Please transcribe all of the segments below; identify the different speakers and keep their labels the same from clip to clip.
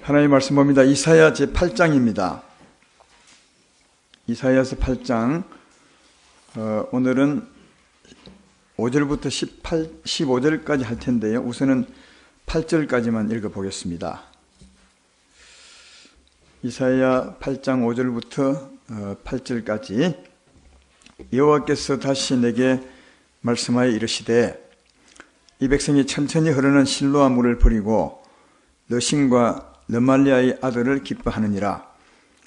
Speaker 1: 하나님의 말씀 봅니다. 이사야 제8장입니다. 이사야서 8장, 오늘은 5절부터 15절까지 할 텐데요. 우선은 8절까지만 읽어보겠습니다. 이사야 8장 5절부터 8절까지. 여호와께서 다시 내게 말씀하여 이르시되, 이 백성이 천천히 흐르는 실로아 물을 버리고 르신과 르말리아의 아들을 기뻐하느니라.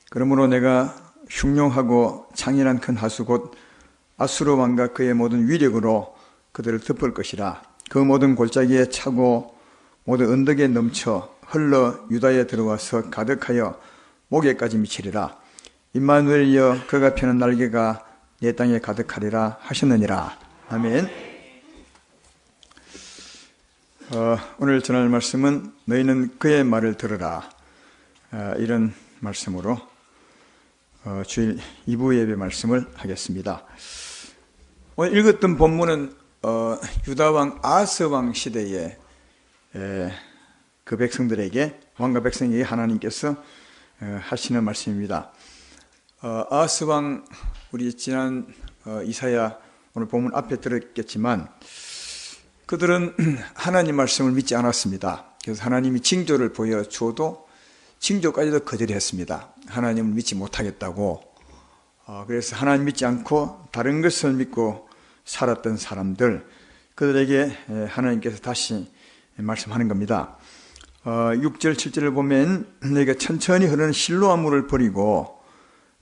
Speaker 1: 그러므로 내가 흉룡하고 창일한 큰 하수 곧 아수르 왕과 그의 모든 위력으로 그들을 덮을 것이라. 그 모든 골짜기에 차고 모든 언덕에 넘쳐 흘러 유다에 들어와서 가득하여 목에까지 미치리라. 임마누엘이여, 그가 펴는 날개가 내 땅에 가득하리라 하셨느니라. 아멘. 오늘 전할 말씀은 너희는 그의 말을 들으라, 이런 말씀으로 주일 2부 예배 말씀을 하겠습니다. 오늘 읽었던 본문은 유다왕 아하스왕 시대에 그 백성들에게, 왕과 백성에게 하나님께서 하시는 말씀입니다. 아하스왕, 우리 지난 이사야 오늘 본문 앞에 들었겠지만 그들은 하나님 말씀을 믿지 않았습니다. 그래서 하나님이 징조를 보여줘도 징조까지도 거절했습니다. 하나님을 믿지 못하겠다고. 그래서 하나님 믿지 않고 다른 것을 믿고 살았던 사람들, 그들에게 하나님께서 다시 말씀하는 겁니다. 6절 7절을 보면 너희가 천천히 흐르는 실로아 물을 버리고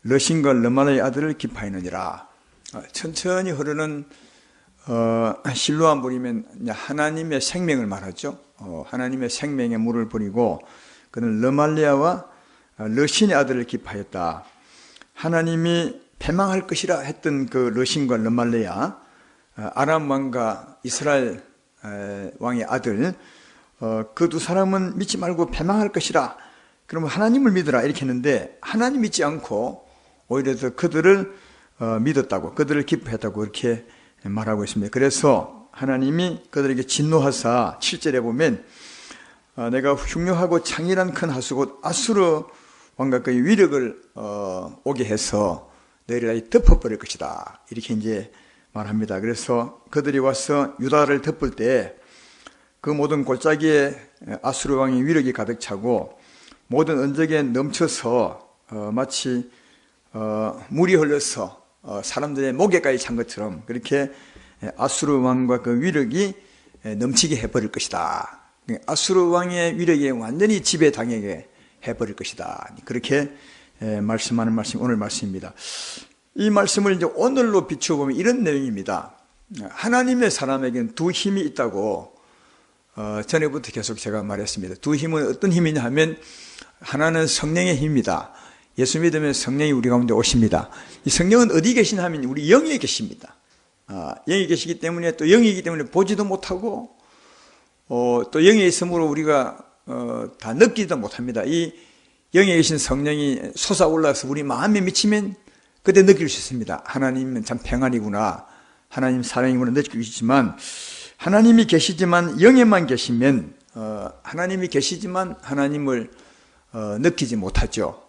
Speaker 1: 르신과 르말라의 아들을 기뻐하느니라. 천천히 흐르는 실로아 물이면 하나님의 생명을 말하죠. 하나님의 생명의 물을 버리고 그는 르말리아와 르신의 아들을 기뻐하였다. 하나님이 패망할 것이라 했던 그 르신과 르말리아, 아람 왕과 이스라엘 왕의 아들, 그 두 사람은 믿지 말고 패망할 것이라, 그러면 하나님을 믿으라 이렇게 했는데 하나님 믿지 않고 오히려 더 그들을 믿었다고, 그들을 기뻐했다고 이렇게 말하고 있습니다. 그래서 하나님이 그들에게 진노하사 7절에 보면 내가 흉룡하고 창일한 큰 하수 곧 아수르 왕과 그의 위력을 오게 해서 너희를 덮어버릴 것이다, 이렇게 이제 말합니다. 그래서 그들이 와서 유다를 덮을 때 그 모든 골짜기에 아수르 왕의 위력이 가득 차고 모든 언덕에 넘쳐서 마치 물이 흘러서 사람들의 목에까지 찬 것처럼 그렇게 아수르 왕과 그 위력이 넘치게 해버릴 것이다. 아수르 왕의 위력에 완전히 지배당하게 해버릴 것이다. 그렇게 말씀하는 말씀이 오늘 말씀입니다. 이 말씀을 이제 오늘로 비추어보면 이런 내용입니다. 하나님의 사람에게는 두 힘이 있다고 전에부터 계속 제가 말했습니다. 두 힘은 어떤 힘이냐 하면, 하나는 성령의 힘입니다. 예수 믿으면 성령이 우리 가운데 오십니다. 이 성령은 어디 계시냐 하면 우리 영에 계십니다. 영에 계시기 때문에, 또 영이기 때문에 보지도 못하고 또 영에 있으므로 우리가 다 느끼지도 못합니다. 이 영에 계신 성령이 솟아올라서 우리 마음에 미치면 그때 느낄 수 있습니다. 하나님은 참 평안이구나, 하나님 사랑이구나 느낄 수 있지만, 하나님이 계시지만 영에만 계시면 하나님이 계시지만 하나님을 느끼지 못하죠.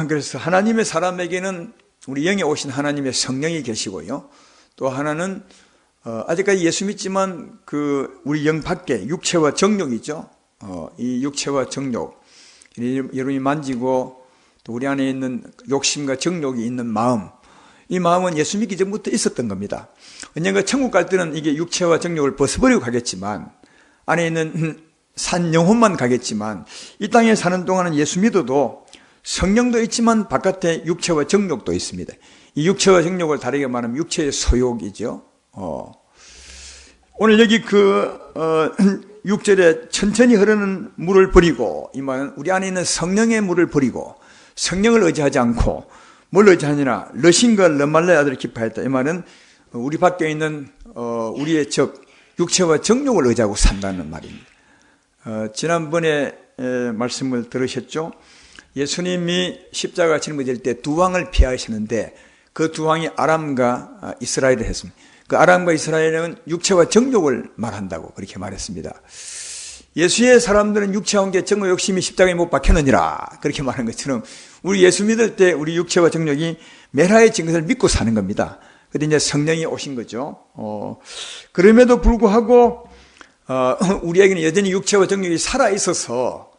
Speaker 1: 그래서 하나님의 사람에게는 우리 영에 오신 하나님의 성령이 계시고요. 또 하나는 아직까지 예수 믿지만 그 우리 영 밖에 육체와 정욕이죠. 이 육체와 정욕, 여러분이 만지고 또 우리 안에 있는 욕심과 정욕이 있는 마음, 이 마음은 예수 믿기 전부터 있었던 겁니다. 언젠가 천국 갈 때는 이게 육체와 정욕을 벗어버리고 가겠지만, 안에 있는 산 영혼만 가겠지만, 이 땅에 사는 동안은 예수 믿어도 성령도 있지만 바깥에 육체와 정욕도 있습니다. 이 육체와 정욕을 다르게 말하면 육체의 소욕이죠. 오늘 여기 6절에 천천히 흐르는 물을 버리고, 이 말은 우리 안에 있는 성령의 물을 버리고 성령을 의지하지 않고 뭘 의지하느냐, 르신과 르말라의 아들을 기뻐했다. 이 말은 우리 밖에 있는 우리의 적 육체와 정욕을 의지하고 산다는 말입니다. 지난번에 말씀을 들으셨죠? 예수님이 십자가 짊어질 때 두 왕을 피하셨는데 그 두 왕이 아람과 이스라엘을 했습니다. 그 아람과 이스라엘은 육체와 정욕을 말한다고 그렇게 말했습니다. 예수의 사람들은 육체와 함께 정욕 욕심이 십자가에 못 박혔느니라 그렇게 말하는 것처럼 우리 예수 믿을 때 우리 육체와 정욕이 멸하여진 것을 믿고 사는 겁니다. 그런데 이제 성령이 오신 거죠. 그럼에도 불구하고 우리에게는 여전히 육체와 정욕이 살아 있어서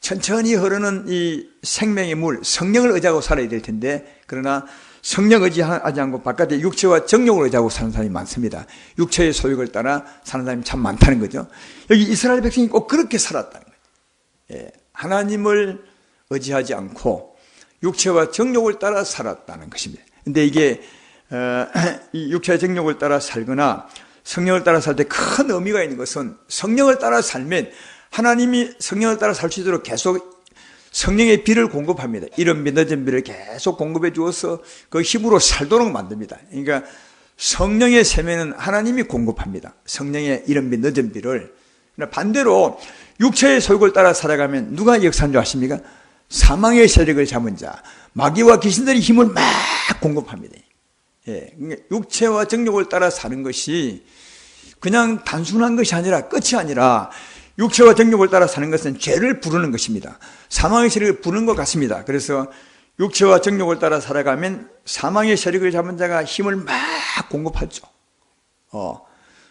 Speaker 1: 천천히 흐르는 이 생명의 물, 성령을 의지하고 살아야 될 텐데, 그러나 성령 의지하지 않고 바깥에 육체와 정욕을 의지하고 사는 사람이 많습니다. 육체의 소욕을 따라 사는 사람이 참 많다는 거죠. 여기 이스라엘 백성이 꼭 그렇게 살았다는 거예요. 예, 하나님을 의지하지 않고 육체와 정욕을 따라 살았다는 것입니다. 근데 이게 이 육체와 정욕을 따라 살거나 성령을 따라 살 때 큰 의미가 있는 것은 성령을 따라 살면 하나님이 성령을 따라 살 수 있도록 계속 성령의 비를 공급합니다. 이른 비 늦은 비를 계속 공급해 주어서 그 힘으로 살도록 만듭니다. 그러니까 성령의 세면은 하나님이 공급합니다. 성령의 이른 비 늦은 비를. 반대로 육체의 소욕을 따라 살아가면 누가 역사한 줄 아십니까? 사망의 세력을 잡은 자, 마귀와 귀신들이 힘을 막 공급합니다. 예, 그러니까 육체와 정욕을 따라 사는 것이 그냥 단순한 것이 아니라 끝이 아니라 육체와 정욕을 따라 사는 것은 죄를 부르는 것입니다. 사망의 세력을 부르는 것 같습니다. 그래서 육체와 정욕을 따라 살아가면 사망의 세력을 잡은 자가 힘을 막 공급하죠.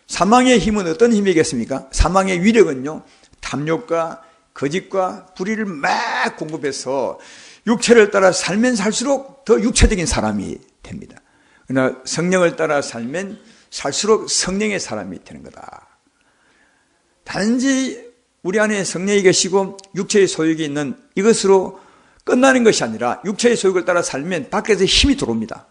Speaker 1: 사망의 힘은 어떤 힘이겠습니까? 사망의 위력은요, 탐욕과 거짓과 불의를 막 공급해서 육체를 따라 살면 살수록 더 육체적인 사람이 됩니다. 그러나 성령을 따라 살면 살수록 성령의 사람이 되는 거다. 단지 우리 안에 성령이 계시고 육체의 소욕이 있는 이것으로 끝나는 것이 아니라 육체의 소욕을 따라 살면 밖에서 힘이 들어옵니다.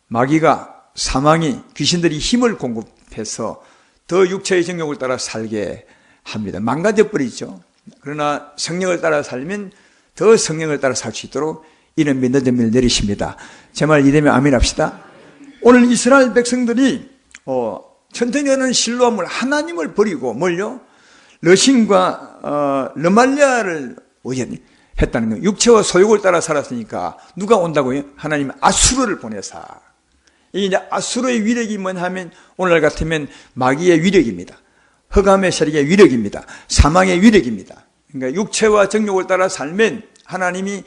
Speaker 1: 마귀가, 사망이, 귀신들이 힘을 공급해서 더 육체의 정욕을 따라 살게 합니다. 망가져 버리죠. 그러나 성령을 따라 살면 더 성령을 따라 살 수 있도록 이런 믿는 내리십니다. 제 말 이되면 아멘 합시다. 오늘 이스라엘 백성들이 천천히 하는 실로암을 하나님을 버리고 뭘요? 러신과 르말리아를 했다는 거예요. 육체와 소욕을 따라 살았으니까 누가 온다고요? 하나님은 아수르를 보내사. 이게 이제 아수르의 위력이 뭐냐 하면 오늘날 같으면 마귀의 위력입니다. 흑암의 세력의 위력입니다. 사망의 위력입니다. 그러니까 육체와 정욕을 따라 살면 하나님이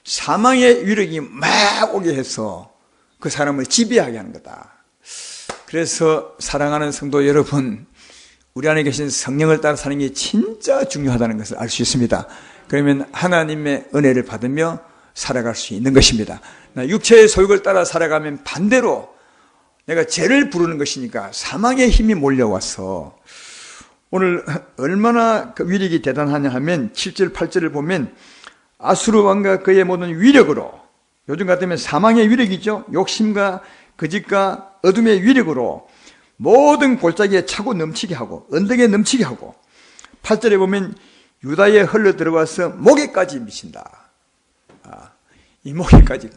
Speaker 1: 사망의 위력이 막 오게 해서 그 사람을 지배하게 하는 거다. 그래서 사랑하는 성도 여러분, 우리 안에 계신 성령을 따라 사는 게 진짜 중요하다는 것을 알 수 있습니다. 그러면 하나님의 은혜를 받으며 살아갈 수 있는 것입니다. 육체의 소욕을 따라 살아가면 반대로 내가 죄를 부르는 것이니까 사망의 힘이 몰려와서 오늘 얼마나 그 위력이 대단하냐 하면 7절 8절을 보면 아수르 왕과 그의 모든 위력으로, 요즘 같으면 사망의 위력이죠. 욕심과 거짓과 어둠의 위력으로 모든 골짜기에 차고 넘치게 하고 언덕에 넘치게 하고 8절에 보면 유다에 흘러 들어와서 목에까지 미친다. 이 목에까지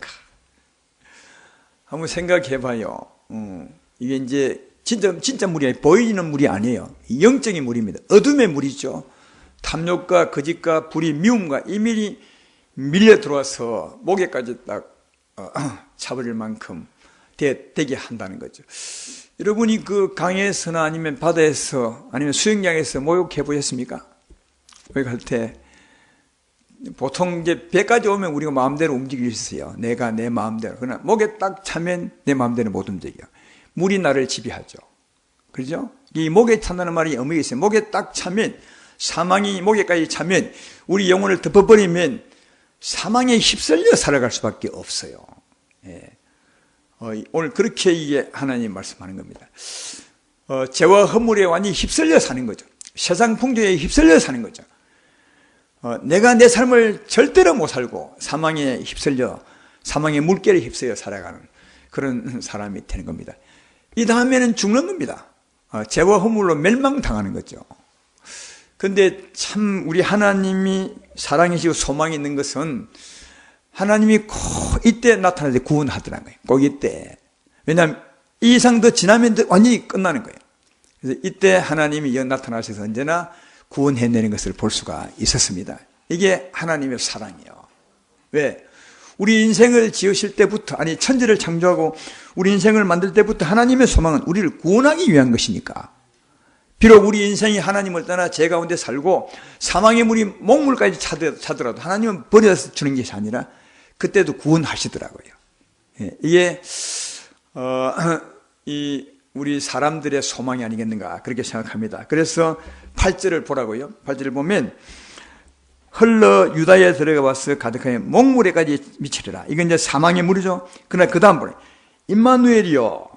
Speaker 1: 한번 생각해 봐요. 이게 이제 진짜 물이 아니에요. 보이는 물이 아니에요. 영적인 물입니다. 어둠의 물이죠. 탐욕과 거짓과 불의, 미움과 이밀이 밀려 들어와서 목에까지 딱 차버릴 만큼 되게 한다는 거죠. 여러분이 그 강에서나 아니면 바다에서 아니면 수영장에서 목욕해 보셨습니까? 목욕할 때 보통 이제 배까지 오면 우리가 마음대로 움직일 수 있어요. 내가 내 마음대로. 그러나 목에 딱 차면 내 마음대로 못 움직여. 물이 나를 지배하죠. 그렇죠? 이 목에 찬다는 말이 의미가 있어요. 목에 딱 차면, 사망이 목에까지 차면 우리 영혼을 덮어버리면 사망에 휩쓸려 살아갈 수밖에 없어요. 예. 오늘 그렇게 이게 하나님 말씀하는 겁니다. 죄와 허물에 완전히 휩쓸려 사는 거죠. 세상 풍조에 휩쓸려 사는 거죠. 내가 내 삶을 절대로 못 살고 사망에 휩쓸려, 사망의 물결에 휩쓸려 살아가는 그런 사람이 되는 겁니다. 이 다음에는 죽는 겁니다. 죄와 허물로 멸망당하는 거죠. 근데 참 우리 하나님이 사랑이시고 소망이 있는 것은 하나님이 꼭 이때 나타날 때 구원하더라는 거예요. 꼭 이때. 왜냐하면 이 이상 더 지나면 완전히 끝나는 거예요. 그래서 이때 하나님이 나타나셔서 언제나 구원해내는 것을 볼 수가 있었습니다. 이게 하나님의 사랑이에요. 왜? 우리 인생을 지으실 때부터, 아니 천지를 창조하고 우리 인생을 만들 때부터 하나님의 소망은 우리를 구원하기 위한 것이니까. 비록 우리 인생이 하나님을 떠나 죄 가운데 살고 사망의 물이 목물까지 차더라도 하나님은 버려서 주는 것이 아니라 그때도 구원하시더라고요. 이게 우리 사람들의 소망이 아니겠는가 그렇게 생각합니다. 그래서 8절을 보라고요. 8절을 보면 흘러 유다에 들어가 와서 가득하게 목물에까지 미치리라. 이건 이제 사망의 물이죠. 그러나 그 다음 보래. 임마누엘이요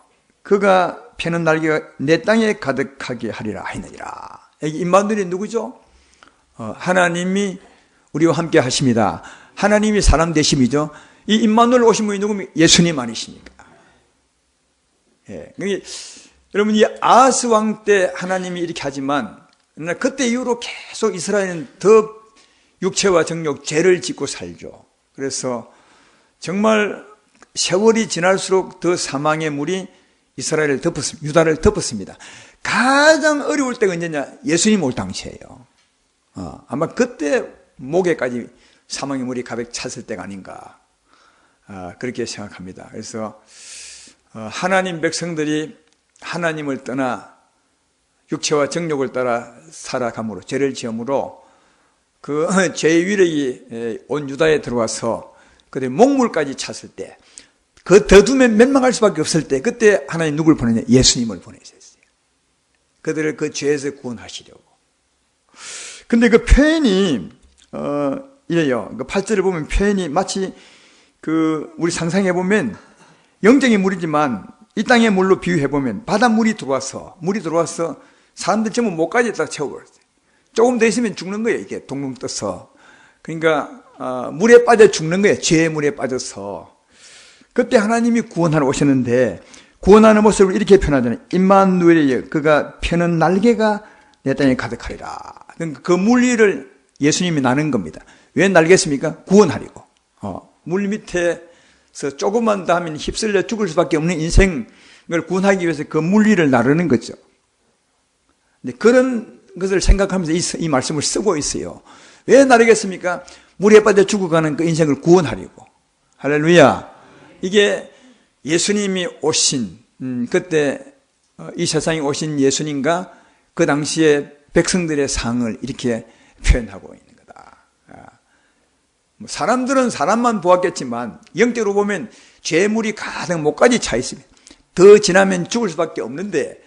Speaker 1: 그가 펴는 날개가 내 땅에 가득하게 하리라 하느니라. 여기 임마누엘이 누구죠? 하나님이 우리와 함께 하십니다. 하나님이 사람 되심이죠. 이 임마누엘 오신 분이 누구면 예수님 아니십니까? 예. 여러분 이 아하스 왕 때 하나님이 이렇게 하지만 그때 이후로 계속 이스라엘은 더 육체와 정욕 죄를 짓고 살죠. 그래서 정말 세월이 지날수록 더 사망의 물이 이스라엘을 덮었습니다. 유다를 덮었습니다. 가장 어려울 때가 언제냐? 예수님 올 당시예요. 아마 그때 목에까지 사망의 물이 가득 찼을 때가 아닌가 그렇게 생각합니다. 그래서 하나님 백성들이 하나님을 떠나 육체와 정욕을 따라 살아감으로 죄를 지음으로 그 죄의 위력이 온 유다에 들어와서 그때 목물까지 찼을 때 그 더 두면 멸망할 수밖에 없을 때 그때 하나님 누굴 보내냐? 예수님을 보내셨어요. 그들을 그 죄에서 구원하시려고. 근데 그 표현이 이래요. 그 8절을 보면 표현이 마치 우리 상상해 보면 영적인 물이지만 이 땅의 물로 비유해 보면 바닷물이 들어와서 사람들 전부 목까지 다 채워버렸어요. 조금 더 있으면 죽는 거예요. 이게 동동 떠서. 그러니까 물에 빠져 죽는 거예요. 죄의 물에 빠져서. 그때 하나님이 구원하러 오셨는데 구원하는 모습을 이렇게 표현하잖아요. 임마누엘이여 그가 펴는 날개가 내 땅에 가득하리라. 그 물리를 예수님이 나는 겁니다. 왜 날겠습니까? 구원하려고. 물 밑에서 조금만 더 하면 휩쓸려 죽을 수밖에 없는 인생을 구원하기 위해서 그 물리를 나르는 거죠. 근데 그런 것을 생각하면서 이 말씀을 쓰고 있어요. 왜 나르겠습니까? 물에 빠져 죽어가는 그 인생을 구원하려고. 할렐루야. 이게 예수님이 오신 그때 이 세상에 오신 예수님과 그 당시에 백성들의 상을 이렇게 표현하고 있는 거다. 사람들은 사람만 보았겠지만 영적으로 보면 죄물이 가득 목까지 차 있습니다. 더 지나면 죽을 수밖에 없는데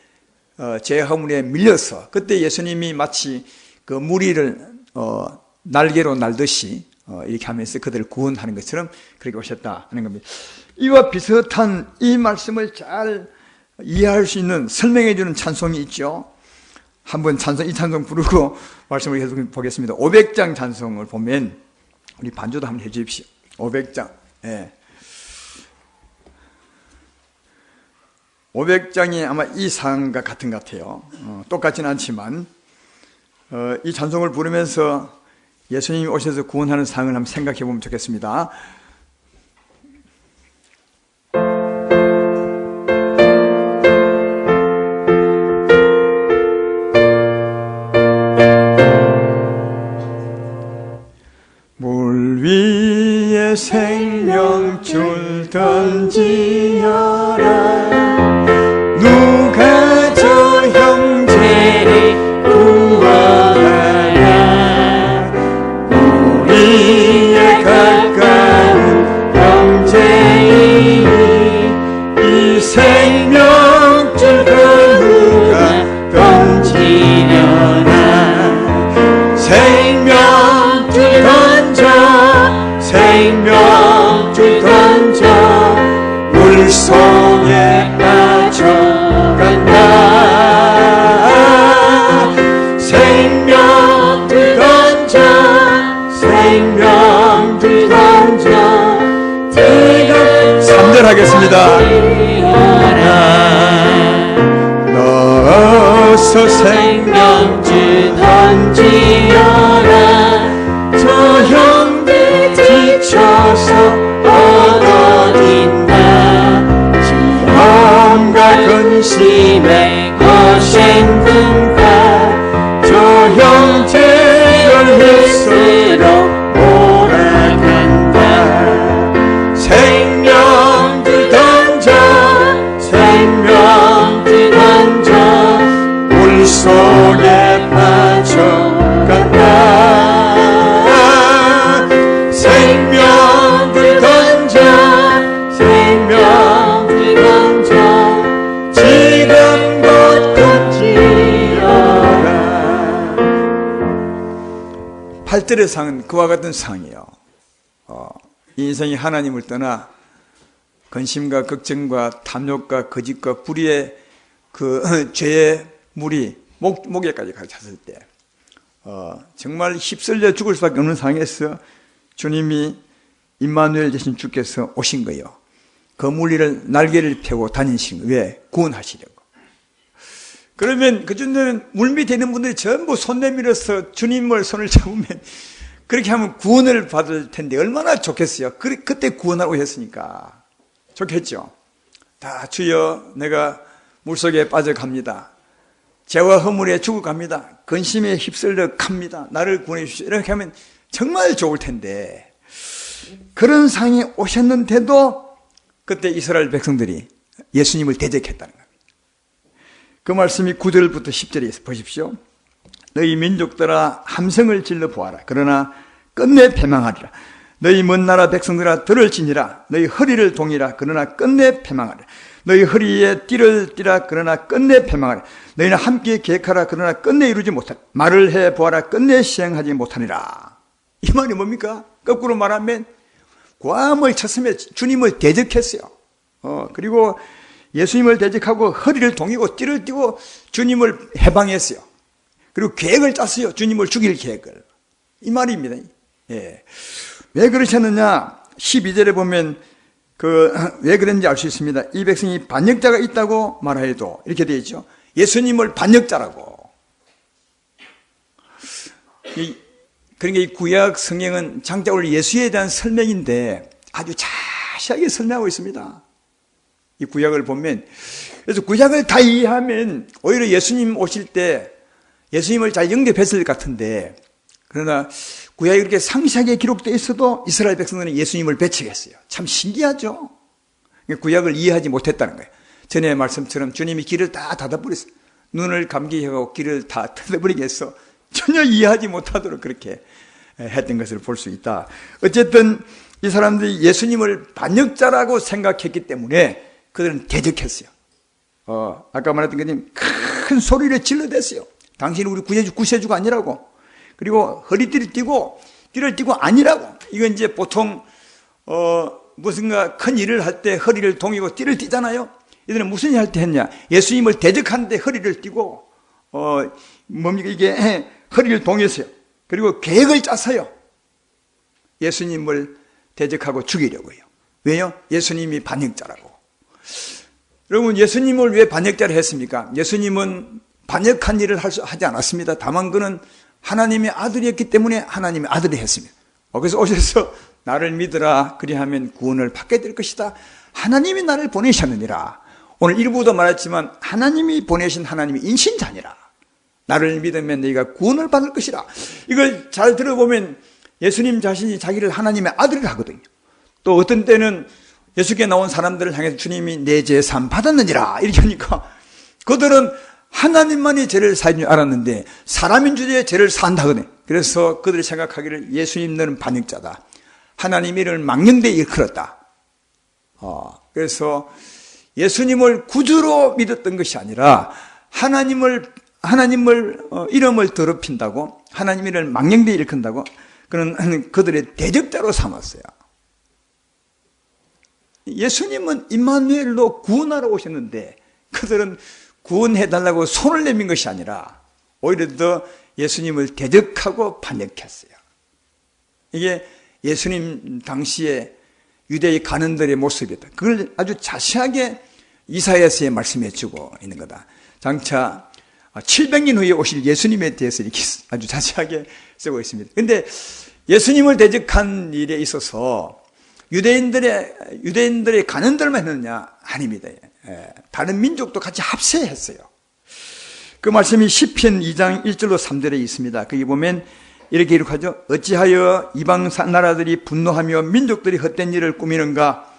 Speaker 1: 죄 허물에 밀려서 그때 예수님이 마치 그 무리를 날개로 날듯이 이렇게 하면서 그들을 구원하는 것처럼 그렇게 오셨다 하는 겁니다. 이와 비슷한 이 말씀을 잘 이해할 수 있는 설명해 주는 찬송이 있죠. 한번 이 찬송 부르고 말씀을 계속 보겠습니다. 500장 찬송을 보면 우리 반주도 한번 해 주십시오. 500장. 예. 500장이 아마 이 상과 같은 것 같아요. 똑같지는 않지만 이 찬송을 부르면서 예수님이 오셔서 구원하는 상을 한번 생각해 보면 좋겠습니다. 물 위에 생명줄 던지어라 누가 저 형제를 구하라 우리의 가까운 형제이니 이 생명줄 누가 던지려나 생명줄 던져 물속에 빠져간다 생명줄 던져 3절 하겠습니다. 넣어서 생명줄 던지어라 저 형들 지쳐서 얻어진다 시험과 근심에 거센 등가 저 형제를 휩쓸어 몰아간다 생명줄 던져 물속 8절의 상은 그와 같은 상이에요. 인생이 하나님을 떠나 근심과 걱정과 탐욕과 거짓과 불의의 그 죄의 물이 목에까지 찼을 때 정말 휩쓸려 죽을 수밖에 없는 상황에서 주님이 임마누엘 되신 주께서 오신 거예요. 그 물리를 날개를 펴고 다니시는 거예요. 왜? 구원하시려고. 그러면 그중에는 물밑에 있는 분들이 전부 손 내밀어서 주님을 손을 잡으면 그렇게 하면 구원을 받을 텐데 얼마나 좋겠어요. 그때 구원하고 했으니까 좋겠죠. 다 주여 내가 물속에 빠져갑니다. 죄와 허물에 죽어갑니다. 근심에 휩쓸려 갑니다. 나를 구원해 주시오. 이렇게 하면 정말 좋을 텐데 그런 상이 오셨는데도 그때 이스라엘 백성들이 예수님을 대적했다는 겁니다. 그 말씀이 9절부터 10절에 있어 보십시오. 너희 민족들아 함성을 질러 보아라. 그러나 끝내 패망하리라. 너희 먼 나라 백성들아 들을 지니라. 너희 허리를 동이라. 그러나 끝내 패망하리라. 너희 허리에 띠를 띠라. 그러나 끝내 패망하리라. 너희는 함께 계획하라. 그러나 끝내 이루지 못하리라. 말을 해 보아라. 끝내 시행하지 못하리라. 이 말이 뭡니까? 거꾸로 말하면 고함을 쳤으며 주님을 대적했어요. 그리고 예수님을 대적하고 허리를 동이고 띠를 띠고 주님을 해방했어요. 그리고 계획을 짰어요. 주님을 죽일 계획을. 이 말입니다. 예. 왜 그러셨느냐? 12절에 보면 왜 그런지 알 수 있습니다. 이 백성이 반역자가 있다고 말하여도 이렇게 되어 있죠. 예수님을 반역자라고. 그러니까 이 구약 성경은 장자오늘 예수에 대한 설명인데 아주 자세하게 설명하고 있습니다. 이 구약을 보면, 그래서 구약을 다 이해하면 오히려 예수님 오실 때 예수님을 잘 영접했을 것 같은데, 그러나 구약이 그렇게 상세하게 기록되어 있어도 이스라엘 백성들은 예수님을 배척했어요. 참 신기하죠? 구약을 이해하지 못했다는 거예요. 전에 말씀처럼 주님이 길을 다 닫아버렸어요. 눈을 감기하고 길을 다 닫아버리게 해서 전혀 이해하지 못하도록 그렇게 했던 것을 볼 수 있다. 어쨌든 이 사람들이 예수님을 반역자라고 생각했기 때문에 그들은 대적했어요. 아까 말했던 것처럼 큰 소리를 질러댔어요. 당신은 우리 구세주가 아니라고. 그리고 허리띠를 띠고 띠를 띠고 아니라고. 이건 이제 보통 무슨가 큰 일을 할 때 허리를 동이고 띠를 띠잖아요. 이들은 무슨 일 할 때 했냐? 예수님을 대적하는데 허리를 띠고 뭡니까 이게 허리를 동였어요. 그리고 계획을 짰어요. 예수님을 대적하고 죽이려고요. 왜요? 예수님이 반역자라고. 여러분, 예수님을 왜 반역자를 했습니까? 예수님은 반역한 일을 하지 않았습니다. 다만 그는 하나님의 아들이었기 때문에 하나님의 아들이 했습니다. 그래서 오셔서 나를 믿으라 그리하면 구원을 받게 될 것이다. 하나님이 나를 보내셨느니라. 오늘 일부도 말했지만 하나님이 보내신 하나님이 인신자니라. 나를 믿으면 너희가 구원을 받을 것이라. 이걸 잘 들어보면 예수님 자신이 자기를 하나님의 아들이라 하거든요. 또 어떤 때는 예수께 나온 사람들을 향해서 주님이 내 죄 사함 받았느니라 이렇게 하니까 그들은 하나님만이 죄를 사인 줄 알았는데 사람인 주제에 죄를 사한다거든요. 그래서 그들이 생각하기를 예수님 너는 반역자다. 하나님 이름을 망령되이 일컬었다. 그래서 예수님을 구주로 믿었던 것이 아니라 하나님을 이름을 더럽힌다고 하나님 이름을 망령되이 일컬다고 그는 그들의 대적자로 삼았어요. 예수님은 임마누엘로 구원하러 오셨는데 그들은 구원해달라고 손을 내민 것이 아니라 오히려 더 예수님을 대적하고 반역했어요. 이게 예수님 당시에 유대의 간원들의 모습이었다. 그걸 아주 자세하게 이사야서에 말씀해 주고 있는 거다. 장차 700년 후에 오실 예수님에 대해서 이렇게 아주 자세하게 쓰고 있습니다. 그런데 예수님을 대적한 일에 있어서 유대인들의 간원들만 했느냐? 아닙니다. 다른 민족도 같이 합세했어요. 그 말씀이 시편 2장 1절로 3절에 있습니다. 거기 보면 이렇게 기록하죠. 어찌하여 이방 나라들이 분노하며 민족들이 헛된 일을 꾸미는가?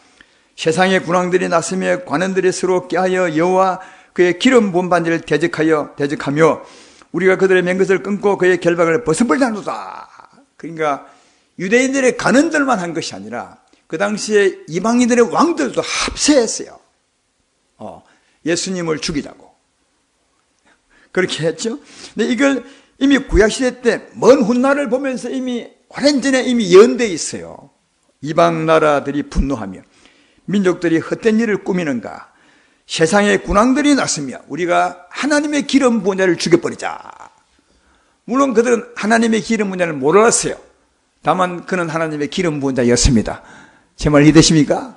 Speaker 1: 세상의 군왕들이 나서며 관원들이 서로 꾀하여 여호와 그의 기름 부은 반지를 대적하며 우리가 그들의 맹것을 끊고 그의 결박을 벗어버리자노다. 그러니까 유대인들의 간원들만 한 것이 아니라 그 당시에 이방인들의 왕들도 합세했어요. 예수님을 죽이자고. 그렇게 했죠. 근데 이걸 이미 구약시대 때 먼 훗날을 보면서 이미 오랜전에 이미 예언되어 있어요. 이방 나라들이 분노하며 민족들이 헛된 일을 꾸미는가, 세상에 군왕들이 났으며 우리가 하나님의 기름 부은 자를 죽여버리자. 물론 그들은 하나님의 기름 부은 자를 몰랐어요. 다만 그는 하나님의 기름 부은 자였습니다. 제 말 이해되십니까?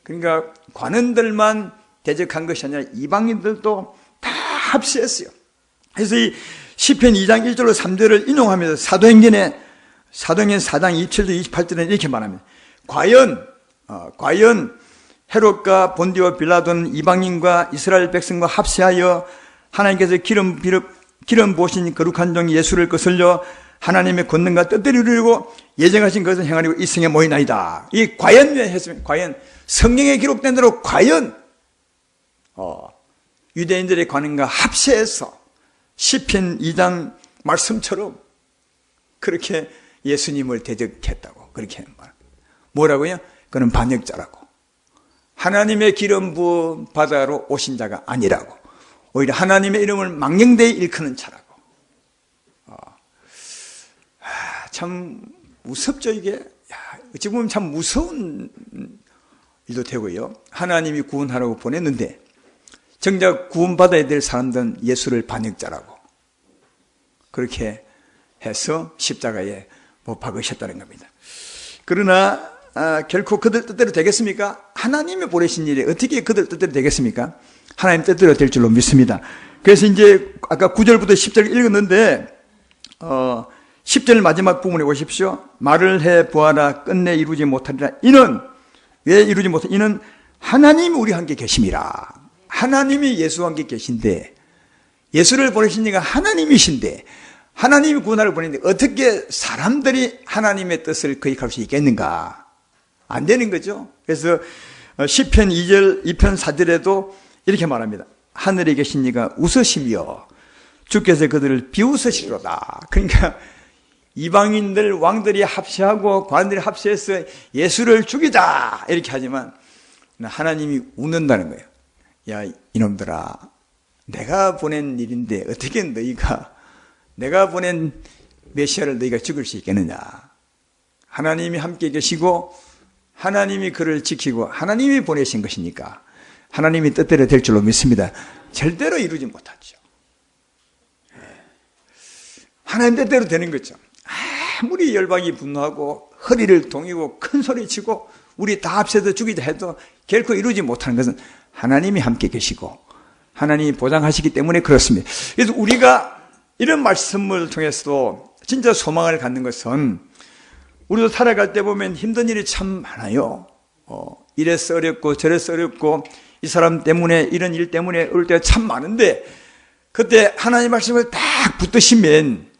Speaker 1: 그러니까 관원들만 대적한 것이 아니라 이방인들도 다 합세했어요. 그래서 이 시편 2장 1절로 3절을 인용하면서 사도행전 4장 27절 28절에 이렇게 말합니다. 과연 헤롯과 본디오 빌라도는 이방인과 이스라엘 백성과 합세하여 하나님께서 기름 부으신 거룩한 종 예수를 거슬려 하나님의 권능과 뜻대로 이루려고 예정하신 것을 행하려고 이 성에 모이나이다. 이 과연 왜 했으면, 과연 성경에 기록된 대로 과연 유대인들의 관원과 합세해서 시편 2장 말씀처럼 그렇게 예수님을 대적했다고 그렇게 말합니다. 뭐라고요? 그는 반역자라고, 하나님의 기름 부은 바다로 오신 자가 아니라고, 오히려 하나님의 이름을 망령되이 일컫는 자라고. 참 무섭죠 이게. 어찌 보면 참 무서운 일도 되고요. 하나님이 구원하라고 보냈는데 정작 구원받아야 될 사람들은 예수를 반역자라고 그렇게 해서 십자가에 못 박으셨다는 겁니다. 그러나 결코 그들 뜻대로 되겠습니까? 하나님이 보내신 일이 어떻게 그들 뜻대로 되겠습니까? 하나님 뜻대로 될 줄로 믿습니다. 그래서 이제 아까 9절부터 10절 읽었는데 10절 마지막 부분에 보십시오. 말을 해 보아라 끝내 이루지 못하리라. 이는 왜 이루지 못하리라? 이는 하나님이 우리와 함께 계심이라. 하나님이 예수와 함께 계신데, 예수를 보내신 이가 하나님이신데, 하나님이 구원하러 보냈는데 어떻게 사람들이 하나님의 뜻을 거역할 수 있겠는가? 안 되는 거죠. 그래서 시편 2절 2편 4절에도 이렇게 말합니다. 하늘에 계신 이가 웃으시며 주께서 그들을 비웃으시로다. 그러니까 이방인들 왕들이 합세하고 관들이 합세해서 예수를 죽이자 이렇게 하지만 하나님이 웃는다는 거예요. 야 이놈들아, 내가 보낸 일인데 어떻게 내가 보낸 메시아를 너희가 죽일 수 있겠느냐. 하나님이 함께 계시고 하나님이 그를 지키고 하나님이 보내신 것이니까 하나님이 뜻대로 될 줄로 믿습니다. 절대로 이루지 못하죠. 하나님 뜻대로 되는 거죠. 아무리 열방이 분노하고 허리를 동이고 큰 소리치고 우리 다 합세서 죽이자 해도 결코 이루지 못하는 것은 하나님이 함께 계시고 하나님이 보장하시기 때문에 그렇습니다. 그래서 우리가 이런 말씀을 통해서도 진짜 소망을 갖는 것은 우리도 살아갈 때 보면 힘든 일이 참 많아요. 이래서 어렵고 저래서 어렵고 이 사람 때문에 이런 일 때문에 어려울 때가 참 많은데 그때 하나님 말씀을 딱 붙드시면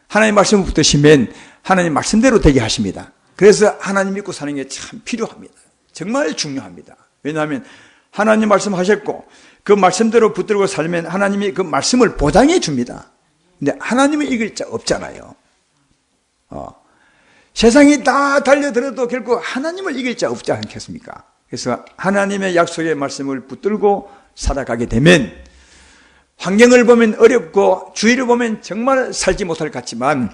Speaker 1: 하나님 말씀대로 되게 하십니다. 그래서 하나님 믿고 사는 게 참 필요합니다. 정말 중요합니다. 왜냐하면 하나님 말씀하셨고 그 말씀대로 붙들고 살면 하나님이 그 말씀을 보장해 줍니다. 근데 하나님은 이길 자 없잖아요. 세상이 다 달려들어도 결국 하나님을 이길 자 없지 않겠습니까? 그래서 하나님의 약속의 말씀을 붙들고 살아가게 되면 환경을 보면 어렵고 주위를 보면 정말 살지 못할 것 같지만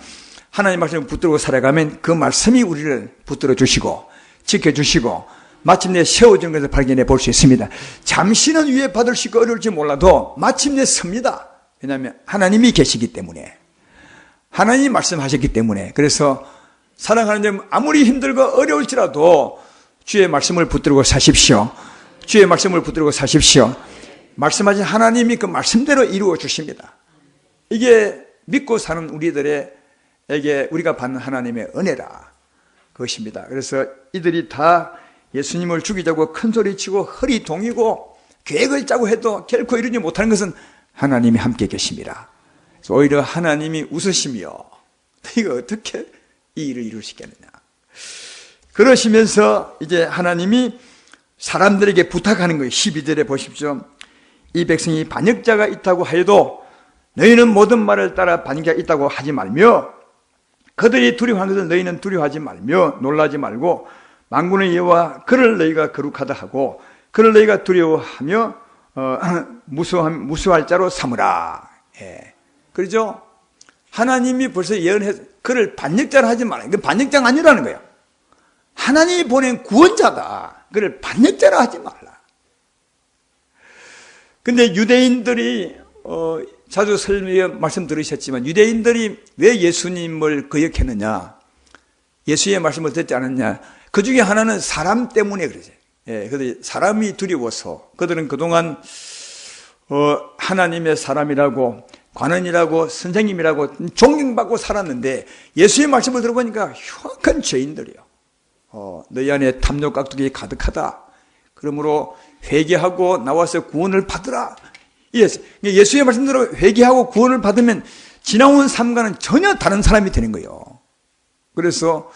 Speaker 1: 하나님 말씀을 붙들고 살아가면 그 말씀이 우리를 붙들어 주시고 지켜주시고 마침내 세워지는 것을 발견해 볼 수 있습니다. 잠시는 위협받을 수 있고 어려울지 몰라도 마침내 섭니다. 왜냐하면 하나님이 계시기 때문에, 하나님이 말씀하셨기 때문에. 그래서 사랑하는 점 아무리 힘들고 어려울지라도 주의 말씀을 붙들고 사십시오. 주의 말씀을 붙들고 사십시오. 말씀하신 하나님이 그 말씀대로 이루어 주십니다. 이게 믿고 사는 우리들에게 우리가 받는 하나님의 은혜라 그것입니다. 그래서 이들이 다 예수님을 죽이자고 큰소리치고 허리 동이고 계획을 짜고 해도 결코 이루지 못하는 것은 하나님이 함께 계십니다. 그래서 오히려 하나님이 웃으시며 이거 어떻게 이 일을 이룰 수 있겠느냐. 그러시면서 이제 하나님이 사람들에게 부탁하는 거예요. 12절에 보십시오. 이 백성이 반역자가 있다고 하여도 너희는 모든 말을 따라 반역자가 있다고 하지 말며 그들이 두려워하는 것을 너희는 두려워하지 말며 놀라지 말고 만군의 여호와 그를 너희가 거룩하다 하고 그를 너희가 두려워하며 무수할 자로 삼으라. 예. 그렇죠? 하나님이 벌써 예언해서 그를 반역자라 하지 말라. 이건 반역자가 아니라는 거예요. 하나님이 보낸 구원자다. 그를 반역자라 하지 말라. 근데 유대인들이 자주 말씀 들으셨지만 유대인들이 왜 예수님을 거역했느냐, 예수의 말씀을 듣지 않았냐, 그 중에 하나는 사람 때문에 그러죠. 그래서 사람이 두려워서 그들은 그동안 하나님의 사람이라고 관원이라고 선생님이라고 존경받고 살았는데 예수의 말씀을 들어보니까 흉악한 죄인들이요. 너희 안에 탐욕 깍두기 가득하다. 그러므로 회개하고 나와서 구원을 받으라. 예수의 말씀대로 회개하고 구원을 받으면 지나온 삶과는 전혀 다른 사람이 되는 거예요. 그래서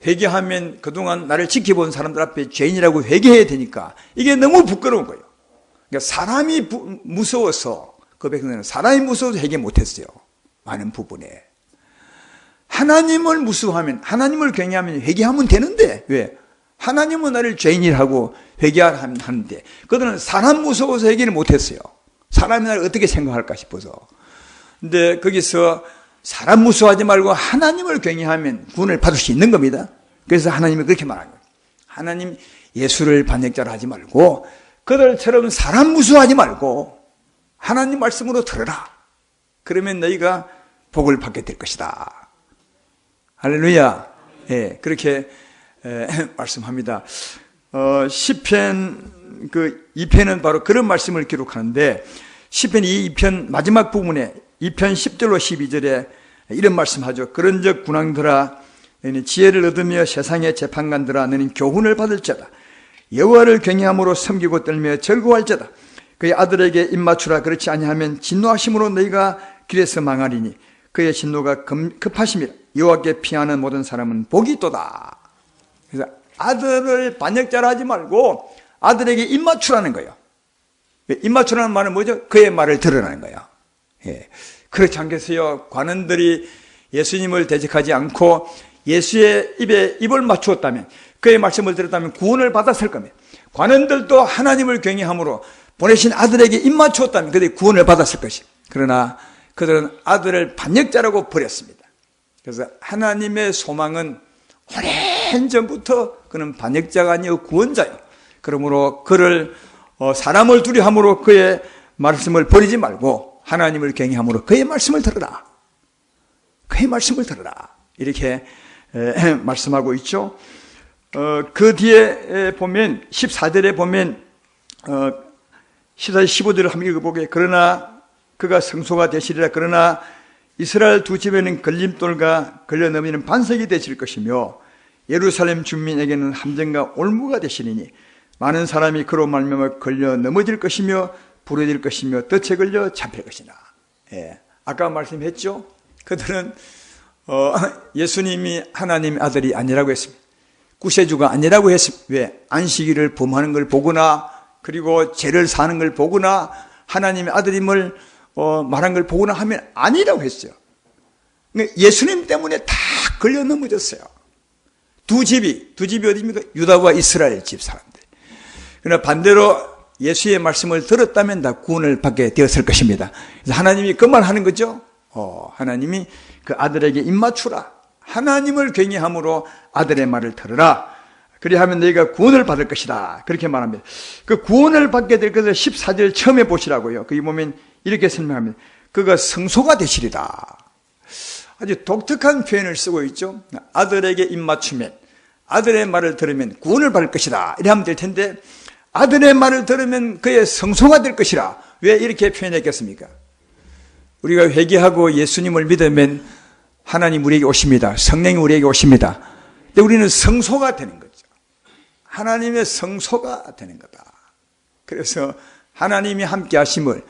Speaker 1: 회개하면 그동안 나를 지켜본 사람들 앞에 죄인이라고 회개해야 되니까 이게 너무 부끄러운 거예요. 그러니까 사람이 무서워서 그 백성들은 사람이 무서워서 회개 못했어요. 많은 부분에. 하나님을 무서워하면, 하나님을 경외하면 회개하면 되는데 왜? 하나님은 나를 죄인이라고 회개하는데 그들은 사람 무서워서 회개를 못했어요. 사람이 나를 어떻게 생각할까 싶어서. 근데 거기서 사람 무서워하지 말고 하나님을 경외하면 구원을 받을 수 있는 겁니다. 그래서 하나님이 그렇게 말한 거예요. 하나님 예수를 반역자로 하지 말고 그들처럼 사람 무서워하지 말고 하나님 말씀으로 들어라. 그러면 너희가 복을 받게 될 것이다. 할렐루야. 예, 그렇게 말씀합니다. 시편 2편은 바로 그런 말씀을 기록하는데 시편 2편 마지막 부분에 2편 10절로 12절에 이런 말씀하죠. 그런즉 군왕들아 너희는 지혜를 얻으며 세상의 재판관들아 너희는 교훈을 받을 자다. 여호와를 경외함으로 섬기고 떨며 즐거워할 자다. 그의 아들에게 입맞추라. 그렇지 아니하면 진노하심으로 너희가 길에서 망하리니 그의 진노가 급하심이라. 여호와께 피하는 모든 사람은 복이 있도다. 그래서 아들을 반역자로 하지 말고 아들에게 입맞추라는 거예요. 입맞추라는 말은 뭐죠? 그의 말을 들으라는 거예요. 예. 그렇지 않겠어요? 관원들이 예수님을 대적하지 않고 예수의 입에 입을 맞추었다면, 그의 말씀을 들었다면 구원을 받았을 겁니다. 관원들도 하나님을 경외함으로 보내신 아들에게 입 맞추었다면 그들이 구원을 받았을 것입니다. 그러나 그들은 아들을 반역자라고 버렸습니다. 그래서 하나님의 소망은 오랜 전부터 그는 반역자가 아니요 구원자요. 그러므로 그를 사람을 두려함으로 그의 말씀을 버리지 말고 하나님을 경외함으로 그의 말씀을 들으라. 그의 말씀을 들으라. 이렇게 말씀하고 있죠. 그 뒤에 보면 14절에 보면 14절 15절을 한번 읽어보게. 그러나 그가 성소가 되시리라. 그러나 이스라엘 두 집에는 걸림돌과 걸려 넘이는 반석이 되실 것이며 예루살렘 주민에게는 함정과 올무가 되시리니 많은 사람이 그로 말미암아 걸려 넘어질 것이며 부러질 것이며 덫에 걸려 잡힐 것이나. 예. 아까 말씀했죠. 그들은 예수님이 하나님의 아들이 아니라고 했습니다. 구세주가 아니라고 했습니다. 왜? 안식일을 범하는 걸 보거나 그리고 죄를 사는 걸 보거나 하나님의 아들임을 말한 걸 보거나 하면 아니라고 했어요. 예수님 때문에 다 걸려 넘어졌어요. 두 집이 어디입니까? 유다와 이스라엘 집 사람들. 그러나 반대로 예수의 말씀을 들었다면 다 구원을 받게 되었을 것입니다. 그래서 하나님이 그 말 하는 거죠. 하나님이 그 아들에게 입맞추라. 하나님을 경외함으로 아들의 말을 들으라. 그리하면 너희가 구원을 받을 것이다. 그렇게 말합니다. 그 구원을 받게 될 것을 14절 처음에 보시라고요. 거기 보면 이렇게 설명합니다. 그가 성소가 되시리라. 아주 독특한 표현을 쓰고 있죠. 아들에게 입맞추면, 아들의 말을 들으면 구원을 받을 것이다. 이래 하면 될 텐데 아들의 말을 들으면 그의 성소가 될 것이라. 왜 이렇게 표현했겠습니까? 우리가 회개하고 예수님을 믿으면 하나님 우리에게 오십니다. 성령이 우리에게 오십니다. 근데 우리는 성소가 되는 거죠. 하나님의 성소가 되는 거다. 그래서 하나님이 함께 하심을,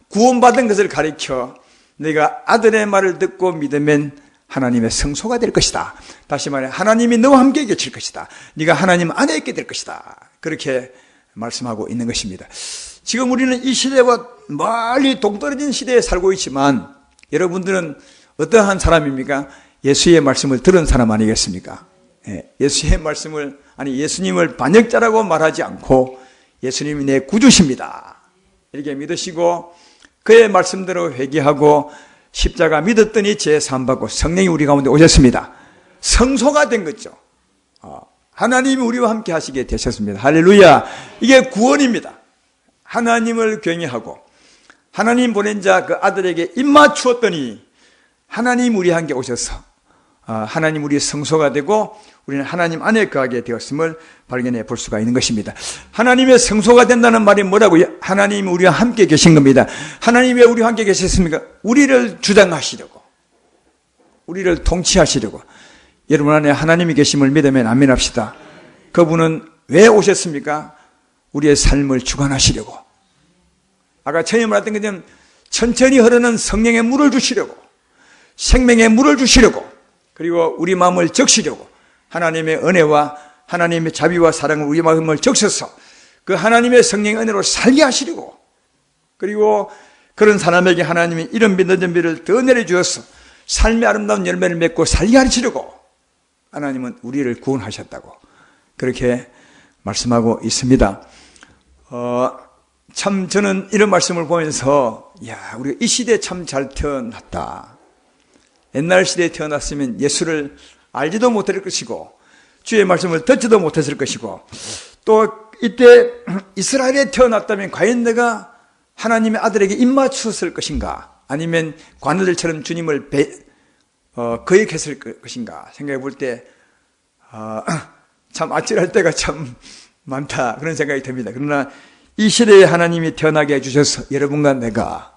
Speaker 1: 구원받은 것을 가리켜 내가 아들의 말을 듣고 믿으면 하나님의 성소가 될 것이다. 다시 말해 하나님이 너와 함께 계실 것이다. 네가 하나님 안에 있게 될 것이다. 그렇게 말씀하고 있는 것입니다. 지금 우리는 이 시대와 멀리 동떨어진 시대에 살고 있지만 여러분들은 어떠한 사람입니까? 예수의 말씀을 들은 사람 아니겠습니까? 예수의 말씀을, 예수님을 반역자라고 말하지 않고 예수님이 내 구주십니다. 이렇게 믿으시고 그의 말씀대로 회개하고 십자가 믿었더니 죄 사함받고 성령이 우리 가운데 오셨습니다. 성소가 된 거죠. 하나님이 우리와 함께 하시게 되셨습니다. 할렐루야. 이게 구원입니다. 하나님을 경외하고 하나님 보낸 자 그 아들에게 입맞추었더니 하나님 우리 함께 오셔서 하나님 우리의 성소가 되고 우리는 하나님 안에 거하게 되었음을 발견해 볼 수가 있는 것입니다. 하나님의 성소가 된다는 말이 뭐라고요? 하나님이 우리와 함께 계신 겁니다. 하나님이 왜 우리와 함께 계셨습니까? 우리를 주장하시려고, 우리를 통치하시려고. 여러분 안에 하나님이 계심을 믿으면 아멘합시다. 그분은 왜 오셨습니까? 우리의 삶을 주관하시려고. 아까 처음에 말했던 것처럼 천천히 흐르는 성령의 물을 주시려고, 생명의 물을 주시려고, 그리고 우리 마음을 적시려고 하나님의 은혜와 하나님의 자비와 사랑을 우리 마음을 적셔서 그 하나님의 성령의 은혜로 살게 하시려고, 그리고 그런 사람에게 하나님이 이런 빛 늦은 비를 더 내려주어서 삶의 아름다운 열매를 맺고 살게 하시려고 하나님은 우리를 구원하셨다고 그렇게 말씀하고 있습니다. 참 저는 이런 말씀을 보면서 우리가 이 시대에 참 잘 태어났다. 옛날 시대에 태어났으면 예수를 알지도 못할 것이고 주의 말씀을 듣지도 못했을 것이고 또 이때 이스라엘에 태어났다면 과연 내가 하나님의 아들에게 입맞추었을 것인가, 아니면 관우들처럼 주님을 거역했을 것인가 생각해 볼 때 참 아찔할 때가 참 많다 그런 생각이 듭니다. 그러나 이 시대에 하나님이 태어나게 해주셔서 여러분과 내가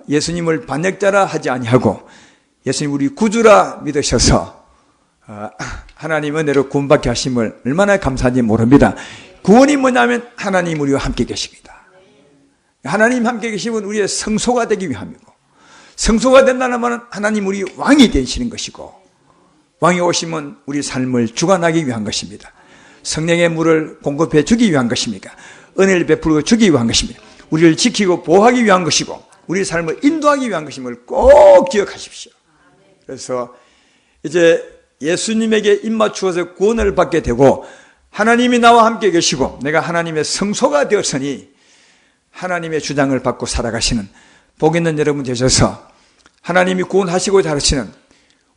Speaker 1: 예수님을 반역자라 하지 아니하고 예수님 우리 구주라 믿으셔서 하나님 은혜로 구원받게 하심을 얼마나 감사한지 모릅니다. 구원이 뭐냐면 하나님 우리와 함께 계십니다. 하나님 함께 계시면 우리의 성소가 되기 위함이고, 성소가 된다는 말은 하나님 우리 왕이 되시는 것이고, 왕이 오시면 우리 삶을 주관하기 위한 것입니다. 성령의 물을 공급해 주기 위한 것입니까? 은혜를 베풀어 주기 위한 것입니다. 우리를 지키고 보호하기 위한 것이고 우리 삶을 인도하기 위한 것임을 꼭 기억하십시오. 그래서 이제 예수님에게 입맞추어서 구원을 받게 되고 하나님이 나와 함께 계시고 내가 하나님의 성소가 되었으니 하나님의 주장을 받고 살아가시는 복 있는 여러분 되셔서 하나님이 구원하시고자 하시는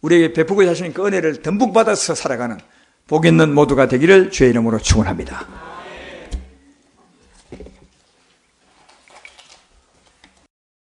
Speaker 1: 우리에게 베푸고자 하시는 그 은혜를 듬뿍 받아서 살아가는 복 있는 모두가 되기를 주의 이름으로 축원합니다.